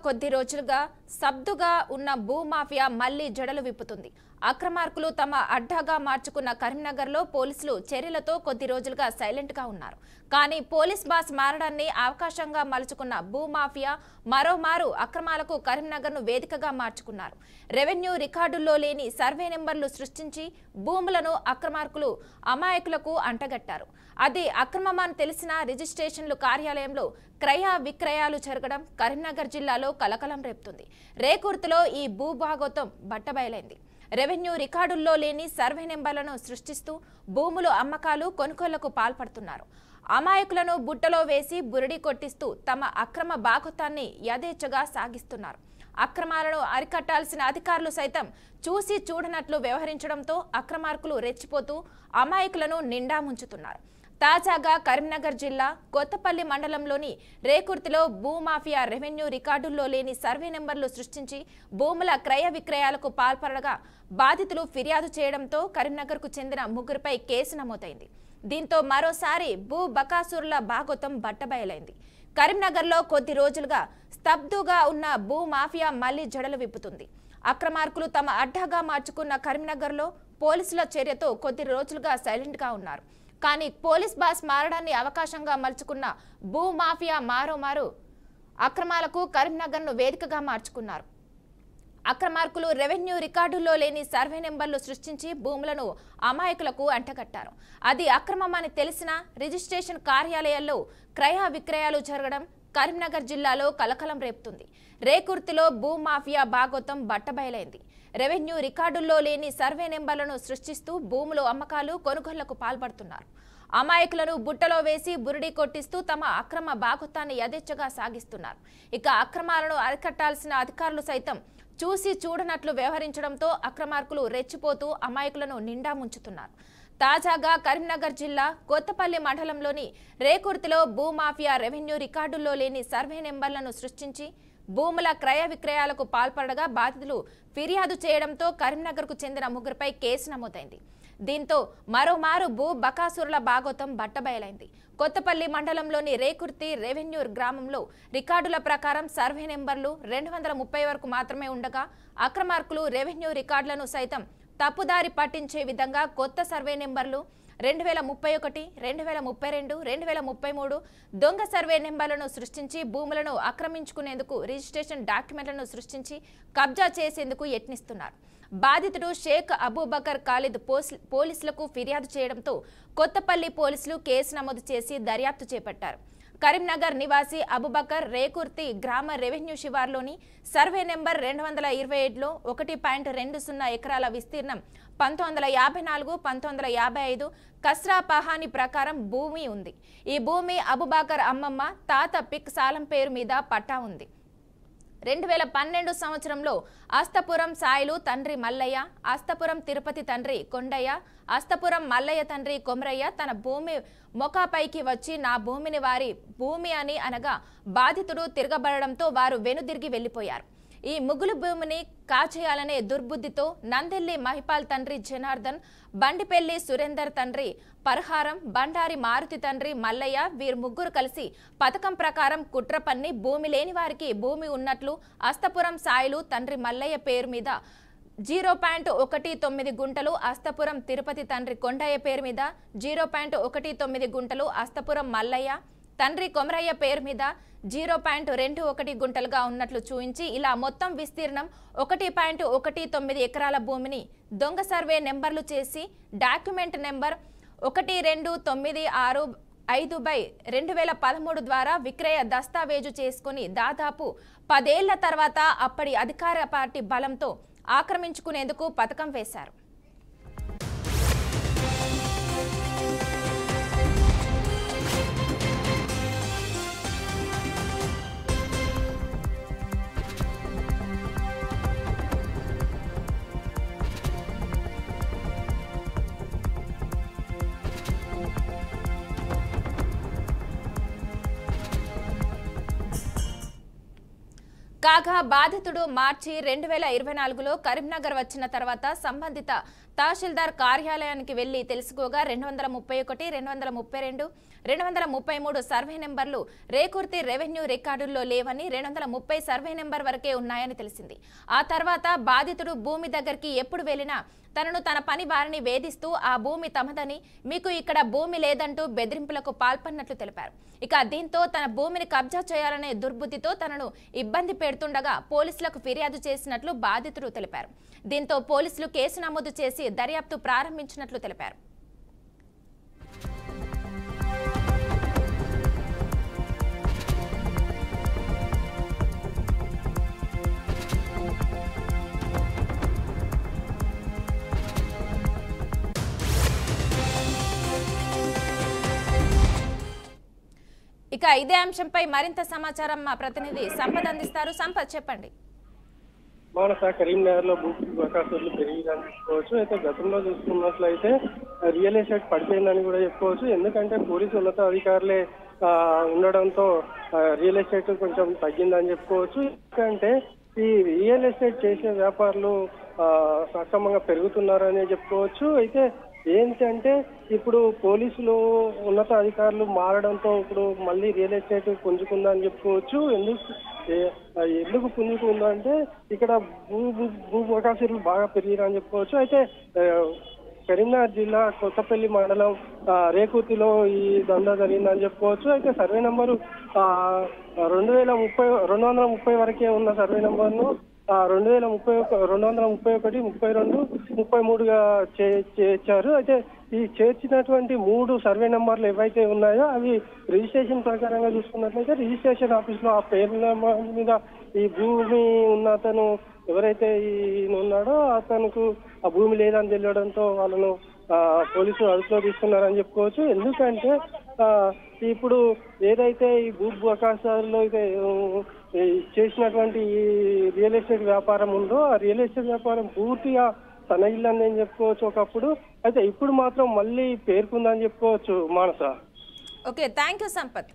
కొద్ది రోజులుగా సబ్దుగా ఉన్న భూమాఫియా మళ్లీ జడలు విప్పుతుంది. అక్రమార్కులు తమ అడ్డాగా మార్చుకున్న కరీంనగర్లో పోలీసులు చర్యలతో కొద్ది రోజులుగా సైలెంట్ గా ఉన్నారు. కానీ పోలీస్ బాస్ మారడాన్ని అవకాశంగా మలుచుకున్న భూమాఫియా మరోమారు అక్రమాలకు కరీంనగర్ను వేదికగా మార్చుకున్నారు. రెవెన్యూ రికార్డుల్లో లేని సర్వే నెంబర్లు సృష్టించి భూములను అక్రమార్కులు అమాయకులకు అంటగట్టారు. అది అక్రమమని తెలిసిన రిజిస్ట్రేషన్లు కార్యాలయంలో క్రయ విక్రయాలు జరగడం కరీంనగర్ జిల్లాలో కలకలం రేపుతుంది. రేకుర్తిలో ఈ భూభాగోతం బట్టబయలైంది. రెవెన్యూ రికార్డుల్లో లేని సర్వే నెంబర్లను సృష్టిస్తూ భూములు అమ్మకాలు కొనుగోళ్లకు పాల్పడుతున్నారు. అమాయకులను బుట్టలో వేసి బురిడి కొట్టిస్తూ తమ అక్రమ బాగోతాన్ని యథేచ్ఛగా సాగిస్తున్నారు. అక్రమాలను అరికట్టాల్సిన అధికారులు సైతం చూసి చూడనట్లు వ్యవహరించడంతో అక్రమార్కులు రెచ్చిపోతూ అమాయకులను నిండా ముంచుతున్నారు. తాజాగా కరీంనగర్ జిల్లా కొత్తపల్లి మండలంలోని రేకుర్తిలో భూమాఫియా రెవెన్యూ రికార్డుల్లో లేని సర్వే నెంబర్లు సృష్టించి భూముల క్రయ విక్రయాలకు పాల్పడగా బాధితులు ఫిర్యాదు చేయడంతో కరీంనగర్కు చెందిన ముగ్గురిపై కేసు నమోదైంది. దీంతో మరోసారి భూ బకాసురుల బాగోతం బట్టబయలైంది. కరీంనగర్లో కొద్ది రోజులుగా స్తబ్దుగా ఉన్న భూమాఫియా మళ్లీ జడలు విప్పుతుంది. అక్రమార్కులు తమ అడ్డాగా మార్చుకున్న కరీంనగర్లో పోలీసుల చర్యతో కొద్ది రోజులుగా సైలెంట్ గా ఉన్నారు. కానీ పోలీస్ బాస్ మారడాన్ని అవకాశంగా మలుచుకున్న భూమాఫియా మారోమారు అక్రమాలకు కరీంనగర్ను వేదికగా మార్చుకున్నారు. అక్రమార్కులు రెవెన్యూ రికార్డుల్లో లేని సర్వే నెంబర్లు సృష్టించి భూములను అమాయకులకు అంటగట్టారు. అది అక్రమమని తెలిసిన రిజిస్ట్రేషన్ కార్యాలయాల్లో క్రయ విక్రయాలు జరగడం కరీంనగర్ జిల్లాలో కలకలం రేపుతుంది. రేకుర్తిలో భూమాఫియా బాగోతం బట్టబయలైంది. రెవెన్యూ రికార్డుల్లో లేని సర్వే నెంబర్లను సృష్టిస్తూ భూములు అమ్మకాలు కొనుగోళ్లకు పాల్పడుతున్నారు. అమాయకులను బుట్టలో వేసి బురిడి కొట్టిస్తూ తమ అక్రమ బాగోతాన్ని యథేచ్ఛగా సాగిస్తున్నారు. ఇక అక్రమాలను అరికట్టాల్సిన అధికారులు సైతం చూసి చూడనట్లు వ్యవహరించడంతో అక్రమార్కులు రెచ్చిపోతూ అమాయకులను నిండా ముంచుతున్నారు. తాజాగా కరీంనగర్ జిల్లా కొత్తపల్లి మండలంలోని రేకుర్తిలో భూమాఫియా రెవెన్యూ రికార్డుల్లో లేని సర్వే నెంబర్లను సృష్టించి భూముల క్రయ విక్రయాలకు పాల్పడగా బాధితులు ఫిర్యాదు చేయడంతో కరీంనగర్కు చెందిన ముగ్గురిపై కేసు నమోదైంది. దీంతో మరోమారు భూ బకాసురుల బాగోతం బట్టబయలైంది. కొత్తపల్లి మండలంలోని రేకుర్తి రెవెన్యూ గ్రామంలో రికార్డుల ప్రకారం సర్వే నెంబర్లు 230 వరకు మాత్రమే ఉండగా అక్రమార్కులు రెవెన్యూ రికార్డులను సైతం తప్పుదారి పట్టించే విధంగా కొత్త సర్వే నెంబర్లు 2031, 2032, 2033 దొంగ సర్వే నెంబర్లను సృష్టించి భూములను ఆక్రమించుకునేందుకు రిజిస్ట్రేషన్ డాక్యుమెంట్లను సృష్టించి కబ్జా చేసేందుకు యత్నిస్తున్నారు. బాధితుడు షేక్ అబూబకర్ ఖాలిద్ పోలీసులకు ఫిర్యాదు చేయడంతో కొత్తపల్లి పోలీసులు కేసు నమోదు చేసి దర్యాప్తు చేపట్టారు. కరీంనగర్ నివాసి అబూబకర్ రేకుర్తి గ్రామ రెవెన్యూ శివార్లోని సర్వే నెంబర్ 227లో 1.20 ఎకరాల విస్తీర్ణం 1954, 1955 కస్రా పహాని ప్రకారం భూమి ఉంది. ఈ భూమి అబూబకర్ అమ్మమ్మ తాత పిక్ సాలం పేరు మీద పట్టా ఉంది. 2012 సంవత్సరంలో అస్తపురం సాయిలు తండ్రి మల్లయ్య, అస్తపురం తిరుపతి తండ్రి కొండయ్య, అస్తపురం మల్లయ్య తండ్రి కొమరయ్య తన భూమి మొకాపైకి వచ్చి నా భూమిని వారి భూమి అని అనగా బాధితుడు తిరగబడడంతో వారు వెనుదిరిగి వెళ్లిపోయారు. ఈ ముగ్గులు భూమిని కాచేయాలనే దుర్బుద్ధితో నందెల్లి మహిపాల్ తండ్రి జనార్దన్, బండిపెల్లి సురేందర్ తండ్రి పరహారం, బండారి మారుతి తండ్రి మల్లయ్య వీరు ముగ్గురు కలిసి పథకం ప్రకారం కుట్ర పన్ని భూమి లేని వారికి భూమి ఉన్నట్లు అస్తపురం సాయిలు తండ్రి మల్లయ్య పేరు మీద 0.19 గుంటలు, అస్తపురం తిరుపతి తండ్రి కొండయ్య పేరు మీద 0.19 గుంటలు, అస్తపురం మల్లయ్య తండ్రి కొమరయ్య పేరు మీద 0.21 గుంటలుగా ఉన్నట్లు చూయించి ఇలా మొత్తం విస్తీర్ణం 1.19 ఎకరాల భూమిని దొంగ సర్వే నెంబర్లు చేసి డాక్యుమెంట్ నెంబర్ 12965/2013 ద్వారా విక్రయ దస్తావేజు చేసుకుని దాదాపు 10 ఏళ్ల తర్వాత అప్పటి అధికార పార్టీ బలంతో ఆక్రమించుకునేందుకు పథకం వేశారు. కాగా బాధితుడు మార్చి 2024లో కరీంనగర్ వచ్చిన తర్వాత సంబంధిత తహసీల్దార్ కార్యాలయానికి వెళ్లి తెలుసుకోగా 231, 232, 233 సర్వే నెంబర్లు రేకుర్తి రెవెన్యూ రికార్డుల్లో లేవని 230 సర్వే నెంబర్ వరకే ఉన్నాయని తెలిసింది. ఆ తర్వాత బాధితుడు భూమి దగ్గరికి ఎప్పుడు వెళ్లినా తనను తన పని వారిని వేధిస్తూ ఆ భూమి తమదని, మీకు ఇక్కడ భూమి లేదంటూ బెదిరింపులకు పాల్పడినట్లు తెలిపారు. ఇక దీంతో తన భూమిని కబ్జా చేయాలనే దుర్బుద్ధితో తనను ఇబ్బంది పెడుతుండగా పోలీసులకు ఫిర్యాదు చేసినట్లు బాధితుడు తెలిపారు. దీంతో పోలీసులు కేసు నమోదు చేసి దర్యాప్తు ప్రారంభించినట్లు తెలిపారు. ఇక ఇదే అంశంపై మరింత సమాచారం మా ప్రతినిధి సంపత్ అందిస్తారు. సంపత్, చెప్పండి. మానస, కరీంనగర్ లో భూ బకాసులు పెరిగిందని చెప్పుకోవచ్చు. అయితే గతంలో చూసుకున్నట్లయితే రియల్ ఎస్టేట్ పడిపోయిందని కూడా చెప్పుకోవచ్చు. ఎందుకంటే పోలీసు ఉన్నతాధికారులే ఉండడంతో రియల్ ఎస్టేట్ కొంచెం తగ్గిందని చెప్పుకోవచ్చు. ఎందుకంటే ఈ రియల్ ఎస్టేట్ చేసే వ్యాపారులు సక్రమంగా పెరుగుతున్నారని చెప్పుకోవచ్చు. అయితే ఏంటంటే ఇప్పుడు పోలీసులు ఉన్నత అధికారులు మారడంతో ఇప్పుడు మళ్ళీ రియల్ ఎస్టేట్ పుంజుకుందని చెప్పుకోవచ్చు. ఎందుకు పుంజుకుందంటే ఇక్కడ భూ బకాసులు బాగా పెరిగిరని చెప్పుకోవచ్చు. అయితే కరీంనగర్ జిల్లా కొత్తపల్లి మండలం రేకుర్తిలో ఈ దందా జరిగిందని చెప్పుకోవచ్చు. అయితే సర్వే నెంబరు 230 వరకే ఉన్న సర్వే నెంబర్ను 231, 32, 33గా చేర్చారు. అయితే ఈ చేర్చినటువంటి 3 సర్వే నెంబర్లు ఏవైతే ఉన్నాయో అవి రిజిస్ట్రేషన్ ప్రకారంగా చూసుకున్నట్లయితే రిజిస్ట్రేషన్ ఆఫీస్ లో ఆ పేరు నెంబర్ మీద ఈ భూమి ఉన్న అతను ఎవరైతే ఉన్నాడో అతనుకు ఆ భూమి లేదని తెలియడంతో వాళ్ళను పోలీసులు అదుపులో తీసుకున్నారని చెప్పుకోవచ్చు. ఎందుకంటే ఇప్పుడు ఏదైతే ఈ భూ బకాసుల్లో అయితే చేసినటువంటి ఈ రియల్ ఎస్టేట్ వ్యాపారం ఉందో ఆ రియల్ ఎస్టేట్ వ్యాపారం పూర్తిగా తన ఇల్లు అని చెప్పుకోవచ్చు ఒకప్పుడు. అయితే ఇప్పుడు మాత్రం మళ్ళీ పేర్కొందని చెప్పుకోవచ్చు. మానస, ఓకే, థ్యాంక్ యూ సంపత్.